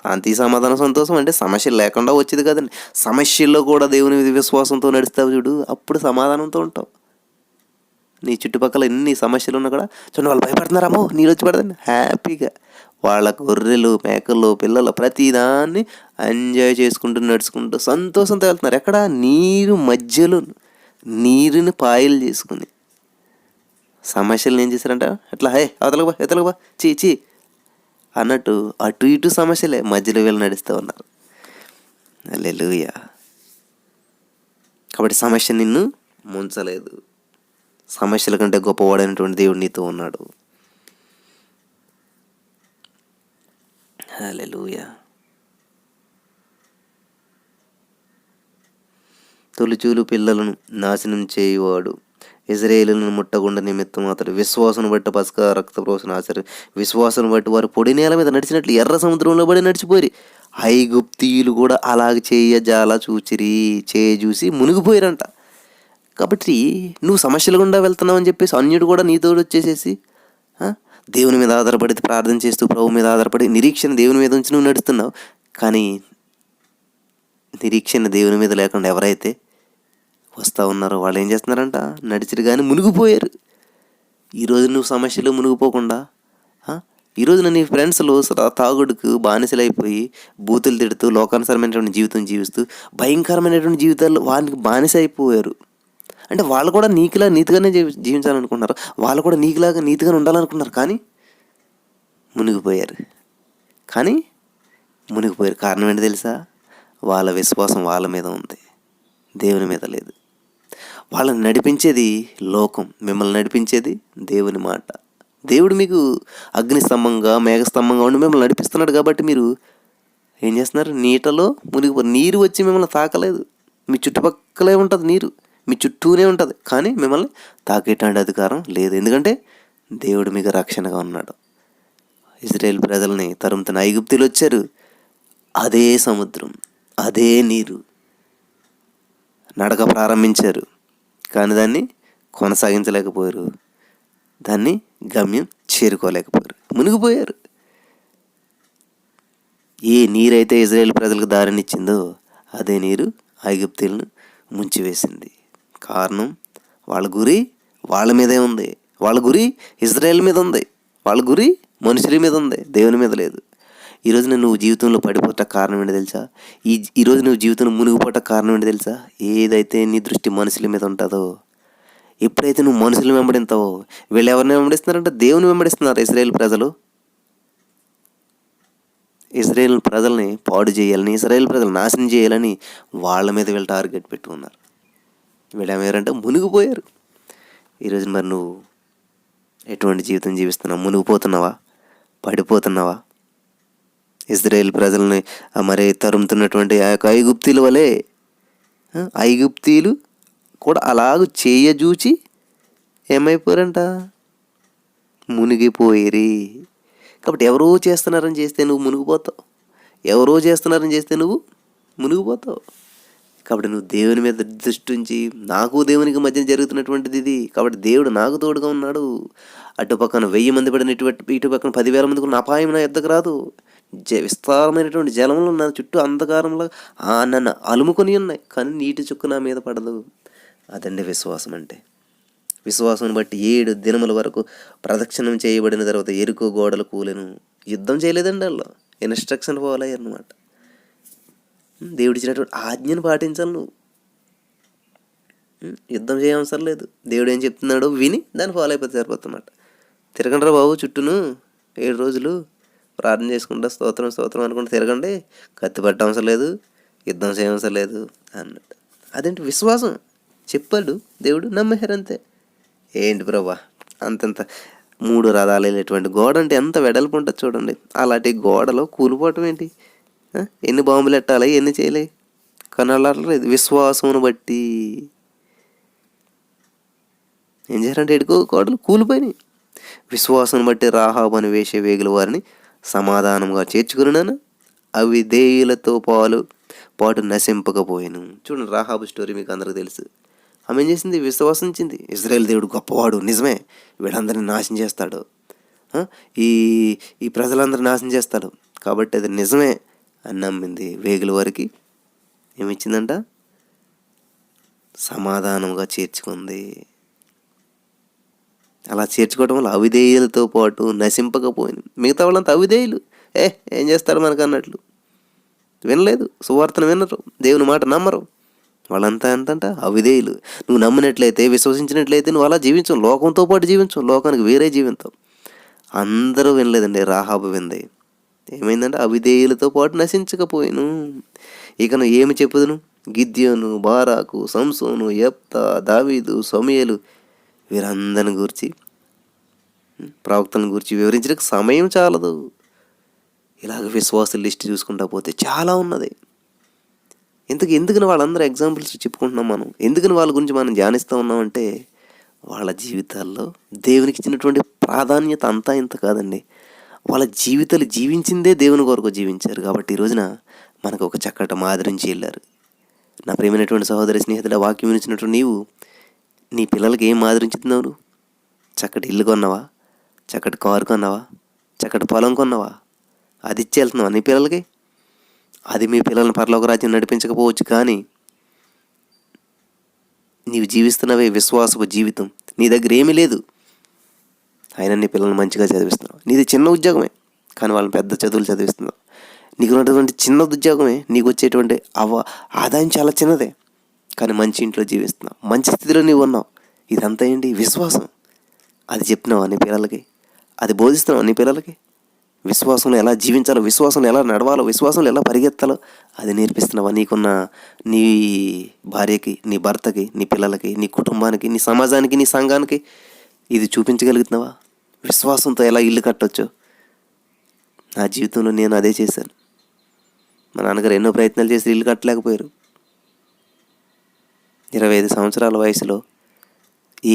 శాంతి సమాధానం సంతోషం అంటే సమస్యలు లేకుండా వచ్చేది కదండి. సమస్యల్లో కూడా దేవుని మీద విశ్వాసంతో నడుస్తావు చూడు, అప్పుడు సమాధానంతో ఉంటావు. నీ చుట్టుపక్కల ఎన్ని సమస్యలు ఉన్నా కూడా చూడండి, వాళ్ళు భయపడుతున్నారామో నీళ్ళు వచ్చి పడదండి, హ్యాపీగా వాళ్ళ గొర్రెలు మేకలు పిల్లలు ప్రతిదాన్ని ఎంజాయ్ చేసుకుంటూ నడుచుకుంటూ సంతోషంతో వెళ్తున్నారు. ఎక్కడ? నీరు మధ్యలో, నీరుని పాయలు చేసుకుని. సమస్యలను ఏం చేశారంట, ఎట్లా హే అవతలగా ఎతలగా బా చీ అన్నట్టు అటు ఇటు సమస్యలే, మధ్యలో వీళ్ళు నడుస్తూ ఉన్నారు. హల్లెలూయా. కాబట్టి సమస్య నిన్ను ముంచలేదు, సమస్యల కంటే గొప్పవాడైనటువంటి దేవుడు నీతో ఉన్నాడు. హల్లెలూయా. తొలిచూలు పిల్లలను నాశనం చేయువాడు, ఇజ్రాయేలును ముట్టగుండ నిమిత్తం అతడు విశ్వాసం బట్టి పసక రక్త ప్రోసన ఆచార్య. విశ్వాసం బట్టి వారు పొడి నేల మీద నడిచినట్లు ఎర్ర సముద్రంలో పడి నడిచిపోయి, ఐగుప్తీయులు కూడా అలాగే చూసి మునిగిపోయారంట. కాబట్టి నువ్వు సమస్యలు గుండా వెళ్తున్నావు అని చెప్పేసి అన్యుడు కూడా నీతో వచ్చేసేసి దేవుని మీద ఆధారపడి ప్రార్థన చేస్తూ ప్రభు మీద ఆధారపడి నిరీక్షణ దేవుని మీద ఉంచి నువ్వు నడుస్తున్నావు. కానీ నిరీక్షణ దేవుని మీద లేకుండా ఎవరైతే వస్తూ ఉన్నారో వాళ్ళు ఏం చేస్తున్నారంట, నడిచిరు కానీ మునిగిపోయారు. ఈరోజు నువ్వు సమస్యలు మునిగిపోకుండా, ఈరోజు నీ ఫ్రెండ్స్లో తాగుడుకు బానిసలైపోయి బూతులు తిడుతూ లోకానుసరమైనటువంటి జీవితం జీవిస్తూ భయంకరమైనటువంటి జీవితాల్లో వానికి బానిస అయిపోయారు. అంటే వాళ్ళు కూడా నీకులా నీతిగానే జీవించాలనుకుంటున్నారు, వాళ్ళు కూడా నీకులాగా నీతిగానే ఉండాలనుకున్నారు, కానీ మునిగిపోయారు. కారణం ఏంటి తెలుసా? వాళ్ళ విశ్వాసం వాళ్ళ మీద ఉంది, దేవుని మీద లేదు. వాళ్ళని నడిపించేది లోకం, మిమ్మల్ని నడిపించేది దేవుని మాట. దేవుడు మీకు అగ్నిస్తంభంగా మేఘస్తంభంగా ఉండి మిమ్మల్ని నడిపిస్తున్నాడు. కాబట్టి మీరు ఏం చేస్తున్నారు? నీటలో నీరు వచ్చి మిమ్మల్ని తాకలేదు. మీ చుట్టుపక్కలే ఉంటుంది నీరు, మీ చుట్టూనే ఉంటుంది, కానీ మిమ్మల్ని తాకేటువంటి అధికారం లేదు. ఎందుకంటే దేవుడు మీకు రక్షణగా ఉన్నాడు. ఇజ్రాయేల్ ప్రజల్ని తరుముతున్న ఐగుప్తీయులు వచ్చారు, అదే సముద్రం అదే నీరు, నడక ప్రారంభించారు కానీ దాన్ని కొనసాగించలేకపోయారు, దాన్ని గమ్యం చేరుకోలేకపోయారు, మునిగిపోయారు. ఏ నీరైతే ఇజ్రాయేల్ ప్రజలకు దారినిచ్చిందో అదే నీరు ఐగుప్తీయులను ముంచివేసింది. కారణం వాళ్ళ గురి వాళ్ళ మీదే ఉంది, వాళ్ళ గురి ఇజ్రాయేల్ మీద ఉంది, వాళ్ళ గురి మనుషుల మీద ఉంది, దేవుని మీద లేదు. ఈరోజు నువ్వు జీవితంలో పడిపోట కారణం ఏంటి తెలుసా? ఈరోజు నువ్వు జీవితంలో మునిగిపోట కారణం ఏంటి తెలుసా? ఏదైతే నీ దృష్టి మనుషుల మీద ఉంటుందో, ఎప్పుడైతే నువ్వు మనుషులు వెంబడిస్తావో, వీళ్ళు ఎవరిని వెంబడిస్తున్నారంటే దేవుని వెంబడిస్తున్నారు. ఇజ్రాయేల్ ప్రజల్ని పాడు చేయాలని, ఇజ్రాయేల్ ప్రజలు నాశనం చేయాలని వాళ్ళ మీద వీళ్ళు టార్గెట్ పెట్టుకున్నారు. వీళ్ళు ఏమయ్యారంటే మునిగిపోయారు. ఈరోజు మరి నువ్వు ఎటువంటి జీవితం జీవిస్తున్నావు? మునిగిపోతున్నావా? పడిపోతున్నావా? ఇజ్రాయేల్ ప్రజల్ని మరి తరుముతున్నటువంటి ఆ యొక్క ఐగుప్తీయుల వలె ఐగుప్తీయులు కూడా అలాగ చేయజూచి ఏమైపోయారంట? మునిగిపోయిరి. కాబట్టి ఎవరో చేస్తున్నారని చేస్తే నువ్వు మునిగిపోతావు, ఎవరో చేస్తున్నారని చేస్తే నువ్వు మునిగిపోతావు. కాబట్టి నువ్వు దేవుని మీద దృష్టి ఉంచి, నాకు దేవునికి మధ్య జరుగుతున్నటువంటిది ఇది, కాబట్టి దేవుడు నాకు తోడుగా ఉన్నాడు. అటు పక్కన 1000 మంది పడిన ఇటు పక్కన 10,000 మందికి ఉన్న అపాయం నా ఎద్దకు రాదు. విస్తారమైనటువంటి జలములు నా చుట్టూ అంధకారంలో నన్ను అలుముకొని ఉన్నాయి, కానీ నీటి చుక్క నా మీద పడదు. అదండి విశ్వాసం అంటే. విశ్వాసం బట్టి 7 దినముల వరకు ప్రదక్షిణం చేయబడిన తర్వాత ఎరుకో గోడలు కూలెను. యుద్ధం చేయలేదండి, వాళ్ళు ఇన్స్ట్రక్షన్ ఫాలో అయ్యారు అన్నమాట. దేవుడు ఇచ్చినటువంటి ఆజ్ఞను పాటించాలి నువ్వు. యుద్ధం చేయవసరం లేదు, దేవుడు ఏం చెప్తున్నాడో విని దాన్ని ఫాలో అయిపోతే సరిపోతున్నమాట. తిరగండి బాబు చుట్టూను 7 రోజులు ప్రార్థన చేసుకుంటా స్తోత్రం అనుకుంటూ తిరగండి, కత్తి పట్ట అవసరం లేదు, యుద్ధం చేయవసరం లేదు అన్నట్టు. అదేంటి విశ్వాసం? చెప్పాడు దేవుడు, నమ్మేశారంతే. ఏంటి ప్రభా అంతంత 3 రథాలు వెళ్ళేటువంటి గోడ అంటే ఎంత వెడల్పు ఉంటుంది చూడండి. అలాంటి గోడలో కూలిపోవటం ఏంటి? ఎన్ని బాంబులు ఎట్టాలి, ఎన్ని చేయలే, కనలేదు. విశ్వాసమును బట్టి ఏం చేశారంటే ఎడుకో కోటలు కూలిపోయినాయి. విశ్వాసం బట్టి రాహాబు అని వేషే వేగుల వారిని సమాధానంగా చేర్చుకున్నాను, అవిధేయులతో పాటు నశింపకపోయాను. చూడండి, రాహాబు స్టోరీ మీకు అందరికీ తెలుసు. ఆమె ఏం చేసింది? విశ్వసించింది. ఇజ్రాయేల్ దేవుడు గొప్పవాడు, నిజమే, వీళ్ళందరినీ నాశనం చేస్తాడు, ఈ ఈ ప్రజలందరినీ నాశనం చేస్తాడు కాబట్టి అది నిజమే అని నమ్మింది. వేగుల వారికి ఏమిచ్చిందంట? సమాధానంగా చేర్చుకుంది. అలా చేర్చుకోవడం వల్ల అవిధేయులతో పాటు నశింపకపోయింది. మిగతా వాళ్ళంతా అవిధేయులు, ఏం చేస్తారు మనకు అన్నట్లు, వినలేదు, సువార్తను వినరు, దేవుని మాట నమ్మరు. వాళ్ళంతా ఎంతంట? అవిధేయులు. నువ్వు నమ్మినట్లయితే, విశ్వసించినట్లయితే నువ్వు అలా జీవించవు, లోకంతో పాటు జీవించవు, లోకానికి వేరే జీవించవు. అందరూ వినలేదండి, రాహాబు వింది. ఏమైందంటే అవిధేయులతో పాటు నశించకపోయాను. ఇక నువ్వు ఏమి చెప్పుదును? గిద్యోను, బారాకు, సంసోను, యెఫ్తా, దావీదు, సమూయేలు వీరందరిని గురించి, ప్రవక్తలను గురించి వివరించడానికి సమయం చాలదు. ఇలాగ విశ్వాసుల లిస్ట్ చూసుకుంటా పోతే చాలా ఉన్నది. ఎందుకని వాళ్ళందరూ ఎగ్జాంపుల్స్ చెప్పుకుంటున్నాం మనం, ఎందుకని వాళ్ళ గురించి మనం ధ్యానిస్తూ ఉన్నామంటే వాళ్ళ జీవితాల్లో దేవునికి ఇచ్చినటువంటి ప్రాధాన్యత అంతా ఇంత కాదండి. వాళ్ళ జీవితాలు జీవించిందే దేవుని కొరకు జీవించారు. కాబట్టి ఈ రోజున మనకు ఒక చక్కటి మాదిరించి వెళ్ళారు. నా ప్రియమైనటువంటి సహోదరి స్నేహితుల వాక్యం వినిచినటువంటి నీవు నీ పిల్లలకి ఏం మాదిరించుతున్నావు? చక్కటి ఇల్లు కొన్నావా? చక్కటి కారు కొన్నావా? చక్కటి పొలం కొన్నావా? అది ఇచ్చి వెళ్తున్నావా నీ పిల్లలకి? అది మీ పిల్లల్ని పరలోక రాజ్యం నడిపించకపోవచ్చు, కానీ నీవు జీవిస్తున్నవే విశ్వాసపు జీవితం. నీ దగ్గర ఏమీ లేదు, అయినా నీ పిల్లల్ని మంచిగా చదివిస్తున్నావు. నీది చిన్న ఉద్యోగమే, కానీ వాళ్ళని పెద్ద చదువులు చదివిస్తున్నావు. నీకు ఉన్నటువంటి చిన్న ఉద్యోగమే, నీకు వచ్చేటువంటి ఆదాయం చాలా చిన్నదే, కానీ మంచి ఇంట్లో జీవిస్తున్నావు, మంచి స్థితిలో నీవు ఉన్నావు. ఇదంతా ఏంటి? విశ్వాసం. అది చెప్పినావా నీ పిల్లలకి? అది బోధిస్తున్నావా నీ పిల్లలకి? విశ్వాసంలో ఎలా జీవించాలో, విశ్వాసంలో ఎలా నడవాలో, విశ్వాసంలో ఎలా పరిగెత్తాలో అది నేర్పిస్తున్నావా? నీ భార్యకి, నీ భర్తకి, నీ పిల్లలకి, నీ కుటుంబానికి, నీ సమాజానికి, నీ సంఘానికి ఇది చూపించగలుగుతున్నావా? విశ్వాసంతో ఎలా ఇల్లు కట్టొచ్చో. నా జీవితంలో నేను అదే చేశాను. మా నాన్నగారు ఎన్నో ప్రయత్నాలు చేసి ఇల్లు కట్టలేకపోయారు. 25 సంవత్సరాల వయసులో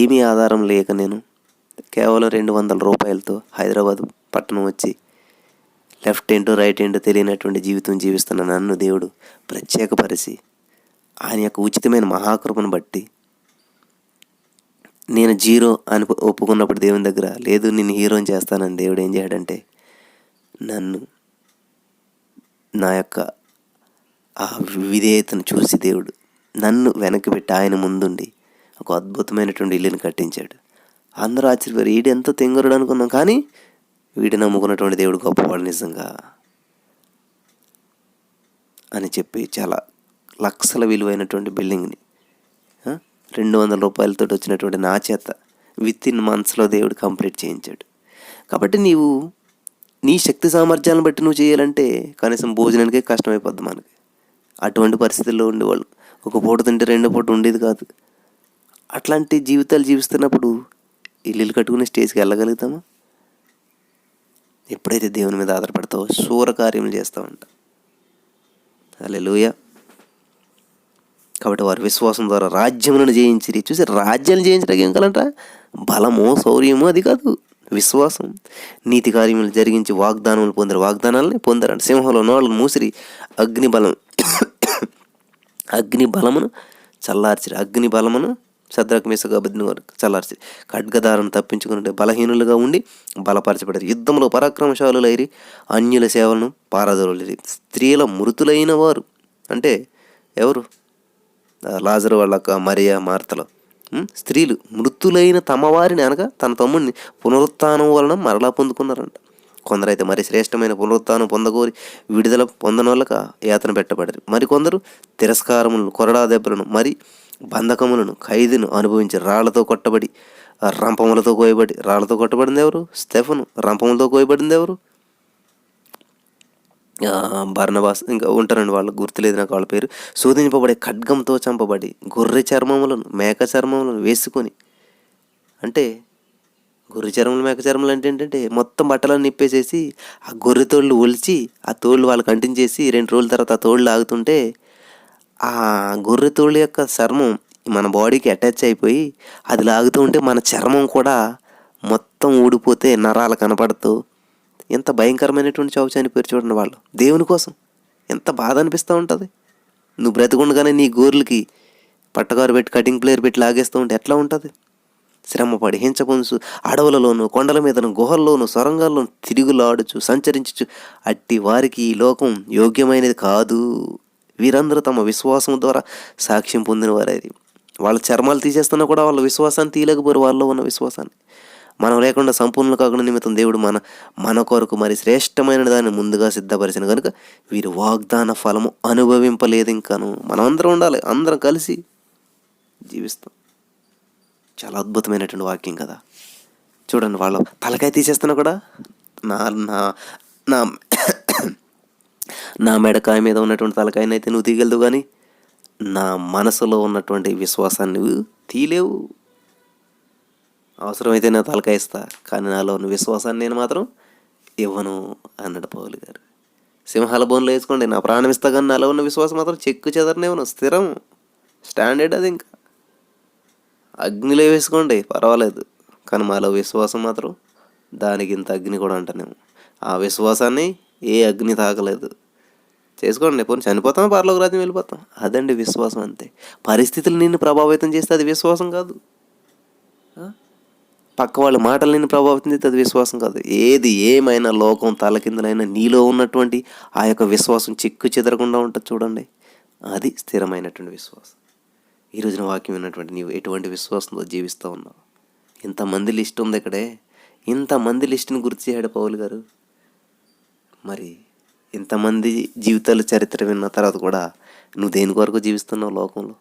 ఏమీ ఆధారం లేక నేను కేవలం 200 రూపాయలతో హైదరాబాద్ పట్టణం వచ్చి లెఫ్ట్ ఏంటో రైట్ ఏంటో తెలియనటువంటి జీవితం జీవిస్తున్న నన్ను దేవుడు ప్రత్యేకపరిచి ఆయన యొక్క ఉచితమైన మహాకృపను బట్టి నేను జీరో అని ఒప్పుకున్నప్పుడు దేవుని దగ్గర, లేదు నేను హీరోని చేస్తానని దేవుడు ఏం చేయడంటే నన్ను, నా యొక్క ఆ విధేయతను చూసి దేవుడు నన్ను వెనక్కి పెట్టి ఆయన ముందుండి ఒక అద్భుతమైనటువంటి ఇల్లుని కట్టించాడు. అందరూ ఆశ్చర్యపోయారు, వీడు ఎంతో తెంగరుడు అనుకున్నాం, కానీ వీడు నమ్ముకున్నటువంటి దేవుడు గొప్పవాడు నిజంగా అని చెప్పి చాలా లక్షల విలువైనటువంటి బిల్డింగ్ని 200 రూపాయలతో వచ్చినటువంటి నా చేత విత్-ఇన్ మంత్స్లో దేవుడు కంప్లీట్ చేయించాడు. కాబట్టి నీవు నీ శక్తి సామర్థ్యాలను బట్టి నువ్వు చేయాలంటే కనీసం భోజనానికే కష్టమైపోద్ది మనకి. అటువంటి పరిస్థితుల్లో ఉండేవాళ్ళు, ఒక పూట తింటే 2 పూట ఉండేది కాదు. అట్లాంటి జీవితాలు జీవిస్తున్నప్పుడు ఇల్లు కట్టుకునే స్టేజ్కి వెళ్ళగలుగుతామా? ఎప్పుడైతే దేవుని మీద ఆధారపడతావో శూర కార్యములు చేస్తామంట. హల్లెలూయా. కాబట్టి వారి విశ్వాసం ద్వారా రాజ్యములను జయించిరి. చూసి, రాజ్యాన్ని జయించడానికి ఏం కావాలంట? బలమో శౌర్యమో అది కాదు, విశ్వాసం. నీతి కార్యములు జరిగించి వాగ్దానములు వాగ్దానాలని పొందారంట. సింహంలో నోళ్ళను మూసిరి, అగ్ని బలమును చల్లార్చిరి. అగ్ని బలమును శద్రకు మేషకు అబేద్నెగోను చల్లార్చిరి. ఖడ్గదారును తప్పించుకుని బలహీనులుగా ఉండి బలపరచబడారు. యుద్ధంలో పరాక్రమశాలులైరి, అన్యుల సేవలను పారదోలిరి. స్త్రీల మృతులైన వారు అంటే ఎవరు? లాజరు వాళ్ళ మరియా, మార్తలో స్త్రీలు మృతులైన తమ వారిని అనగా తన తమ్ముడిని పునరుత్థానం వలన మరలా పొందుకున్నారంట. కొందరైతే మరి శ్రేష్టమైన పునరుత్థానం పొందగోరి విడుదల పొందనోళ్ళక యాతన పెట్టబడారు. మరికొందరు తిరస్కారములను, కొరడా దెబ్బలను, మరి బంధకములను, ఖైదును అనుభవించి రాళ్లతో కొట్టబడి, రంపములతో కోయబడి. రాళ్లతో కొట్టబడింది ఎవరు? స్టెఫను. రంపములతో కోయబడింది ఎవరు? బర్నబాస్. ఇంకా ఉంటారండి, వాళ్ళకు గుర్తులేదు నాకు వాళ్ళ పేరు. శోధింపబడే ఖడ్గంతో చంపబడి, గొర్రె చర్మములను, మేక చర్మములను వేసుకొని. అంటే గొర్రె చర్మలు, మేక చర్మలు అంటే ఏంటంటే మొత్తం బట్టలను నిప్పేసేసి ఆ గొర్రె తోళ్ళు ఒలిచి ఆ తోళ్ళు వాళ్ళకి అంటించేసి 2 రోజుల తర్వాత ఆ తోళ్ళు ఆగుతుంటే ఆ గొర్రె తోళ్ళు యొక్క చర్మం మన బాడీకి అటాచ్ అయిపోయి అది లాగుతూ ఉంటే మన చర్మం కూడా మొత్తం ఊడిపోతే నరాలు కనపడుతూ ఎంత భయంకరమైనటువంటి చావు చనిపోయారు చూడండి వాళ్ళు దేవుని కోసం. ఎంత బాధ అనిపిస్తూ ఉంటుంది. నువ్వు బ్రతికుండగానే నీ గోర్లకి పట్టగారు పెట్టి కటింగ్ ప్లేయర్ పెట్టి లాగేస్తూ ఉంటే ఎట్లా ఉంటుంది? శ్రమపడి హింసపొందు అడవులలోను కొండల మీదను గుహల్లోను సొరంగాల్లోను తిరుగులాడుచు సంచరించు అట్టి వారికి ఈ లోకం యోగ్యమైనది కాదు. వీరందరూ తమ విశ్వాసం ద్వారా సాక్ష్యం పొందిన వారేది. వాళ్ళ చర్మాలు తీసేస్తున్నా కూడా వాళ్ళ విశ్వాసాన్ని తీయలేకపోయారు, వాళ్ళలో ఉన్న విశ్వాసాన్ని. మనం లేకుండా సంపూర్ణ కాకుండా నిమిత్తం దేవుడు మన కొరకు మరి శ్రేష్టమైన దాన్ని ముందుగా సిద్ధపరిచిన కనుక వీరు వాగ్దాన ఫలము అనుభవింపలేదు. ఇంకాను మనం అందరం ఉండాలి, అందరం కలిసి జీవిస్తాం. చాలా అద్భుతమైనటువంటి వాక్యం కదా. చూడండి, వాళ్ళ తలకాయ తీసేస్తున్నా కూడా నా నా నా నా మెడకాయ మీద ఉన్నటువంటి తలకాయనైతే నువ్వు తీయగలదు, కానీ నా మనసులో ఉన్నటువంటి విశ్వాసాన్ని నువ్వు తీయలేవు. అవసరమైతే నా తలకాయ ఇస్తా, కానీ నాలో ఉన్న విశ్వాసాన్ని నేను మాత్రం ఇవ్వను అన్నాడు పౌలు గారు. సింహాల బోన్లో వేసుకోండి, నా ప్రాణం ఇస్తా, కానీ నాలో ఉన్న విశ్వాసం మాత్రం చెక్కు చెదరనివ్వను. స్థిరం, స్టాండర్డ్ అది. ఇంకా అగ్నిలో వేసుకోండి పర్వాలేదు, కానీ మాలో విశ్వాసం మాత్రం దానికి ఇంత అగ్ని కూడా అంటానేమో. ఆ విశ్వాసాన్ని ఏ అగ్ని తాకలేదు. చేసుకోండి, పోనీ చనిపోతాం, పరలోక రాజ్యం వెళ్ళిపోతాం. అదండి విశ్వాసం. అంతే. పరిస్థితులు నిన్ను ప్రభావితం చేస్తే అది విశ్వాసం కాదు. పక్క వాళ్ళ మాటలు నిన్ను ప్రభావితం చేస్తే అది విశ్వాసం కాదు. ఏది ఏమైనా లోకం తలకిందులైనా నీలో ఉన్నటువంటి ఆ యొక్క విశ్వాసం చిక్కు చెదరకుండా ఉంటుంది చూడండి, అది స్థిరమైనటువంటి విశ్వాసం. ఈ రోజున వాక్యం విన్నటువంటి నీవు ఎటువంటి విశ్వాసంతో జీవిస్తూ ఉన్నావు? ఇంతమంది లిస్ట్ ఉంది ఇక్కడే, ఇంతమంది లిస్టుని గుర్తు చేయడు పౌలు గారు. మరి ఇంతమంది జీవితాల చరిత్ర విన్న తర్వాత కూడా నువ్వు దేని కొరకు జీవిస్తున్నావు? లోకంలో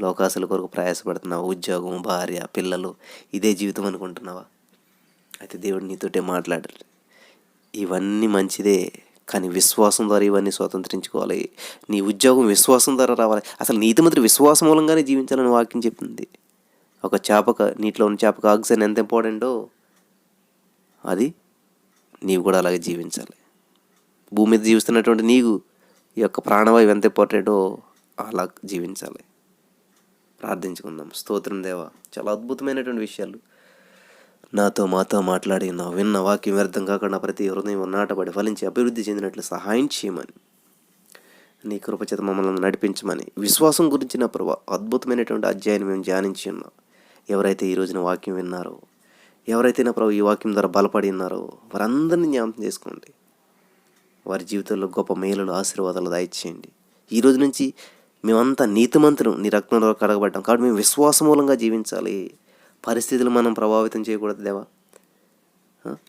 లోకాసుల కొరకు ప్రయాసపడుతున్నావు. ఉద్యోగం, భార్య, పిల్లలు, ఇదే జీవితం అనుకుంటున్నావా? అయితే దేవుడు నీతోటే మాట్లాడాలి. ఇవన్నీ మంచిదే, కానీ విశ్వాసం ద్వారా ఇవన్నీ స్వతంత్రించుకోవాలి. నీ ఉద్యోగం విశ్వాసం ద్వారా రావాలి. అసలు నీతిమంతుడు విశ్వాసం మూలంగానే జీవించాలని వాక్యం చెప్తుంది. ఒక నీటిలో ఉన్న చేపకు ఆక్సిజన్ ఎంత ఇంపార్టెంటో అది నీవు కూడా అలాగే జీవించాలి. భూమి మీద జీవిస్తున్నటువంటి నీకు ఈ యొక్క ప్రాణవాయువు ఎంత ఇంపార్టెంటో అలా జీవించాలి. ప్రార్థించుకుందాం. స్తోత్రం దేవా, చాలా అద్భుతమైనటువంటి విషయాలు మాతో మాట్లాడి విన్న వాక్యం వ్యర్థం కాకుండా ప్రతి హృదయం నాటబడి ఫలించి అభివృద్ధి చెందినట్లు సహాయం చేయమని, నీ కృపచేత మమ్మల్ని నడిపించమని, విశ్వాసం గురించిన ప్రభా అద్భుతమైనటువంటి అధ్యాయాన్ని మేము ధ్యానించి ఉన్నాం. ఎవరైతే ఈ రోజున వాక్యం విన్నారో, ఎవరైతే నా ప్రభు ఈ వాక్యం ద్వారా బలపడి ఉన్నారో వారందరినీ జ్ఞాపకం చేసుకోండి. వారి జీవితంలో గొప్ప మేలులు, ఆశీర్వాదాలు దయచేయండి. ఈ రోజు నుంచి మేమంతా నీతిమంతులు, నీ రక్తంలో కడగబడ్డాం కాబట్టి మేము విశ్వాస మూలంగా జీవించాలి. పరిస్థితులు మనం ప్రభావితం చేయకూడదు దేవా.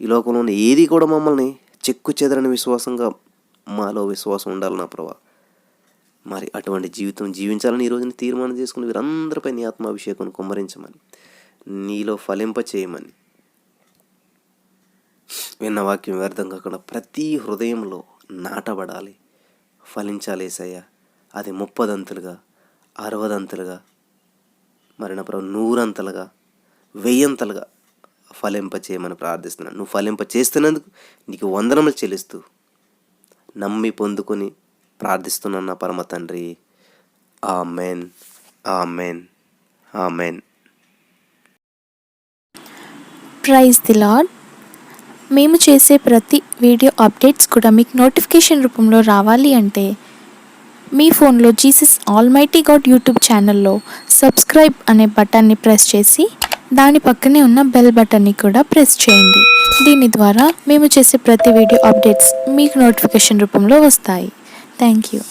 ఈ లోకంలో ఉన్న ఏది కూడా మమ్మల్ని చెక్కు చెదరని విశ్వాసంగా మాలో విశ్వాసం ఉండాలి నా ప్రభా. మరి అటువంటి జీవితం జీవించాలని ఈ రోజున తీర్మానం చేసుకుని వీరందరిపై నీ ఆత్మాభిషేకం కుమ్మరించమని, నీలో ఫలింప చేయమని, విన్న వాక్యం వ్యర్థం కాకుండా ప్రతి హృదయంలో నాటబడాలి, ఫలించాలి యేసయ్య. అది 30 అంతలుగా, 60 అంతలుగా, మరి నా ప్రభు 100 అంతలుగా, 1000 అంతలుగా ఫలింప చేయమని ప్రార్థిస్తున్నాను. నువ్వు ఫలింప చేస్తున్నందుకు నీకు వందనములు చెల్లిస్తూ నమ్మి పొందుకొని ప్రార్థిస్తున్నాను నా పరమ తండ్రి. Amen, amen, amen. Praise the lord. మేము చేసే ప్రతి వీడియో అప్డేట్స్ కూడా మీకు నోటిఫికేషన్ రూపంలో రావాలి అంటే మీ ఫోన్లో జీసస్ ఆల్మైటీ గాడ్ యూట్యూబ్ ఛానల్లో సబ్స్క్రైబ్ అనే బటన్ని ప్రెస్ చేసి దాని పక్కనే ఉన్న బెల్ బటన్ని కూడా ప్రెస్ చేయండి. దీని ద్వారా మేము చేసే ప్రతి వీడియో అప్డేట్స్ మీకు నోటిఫికేషన్ రూపంలో వస్తాయి. Thank you.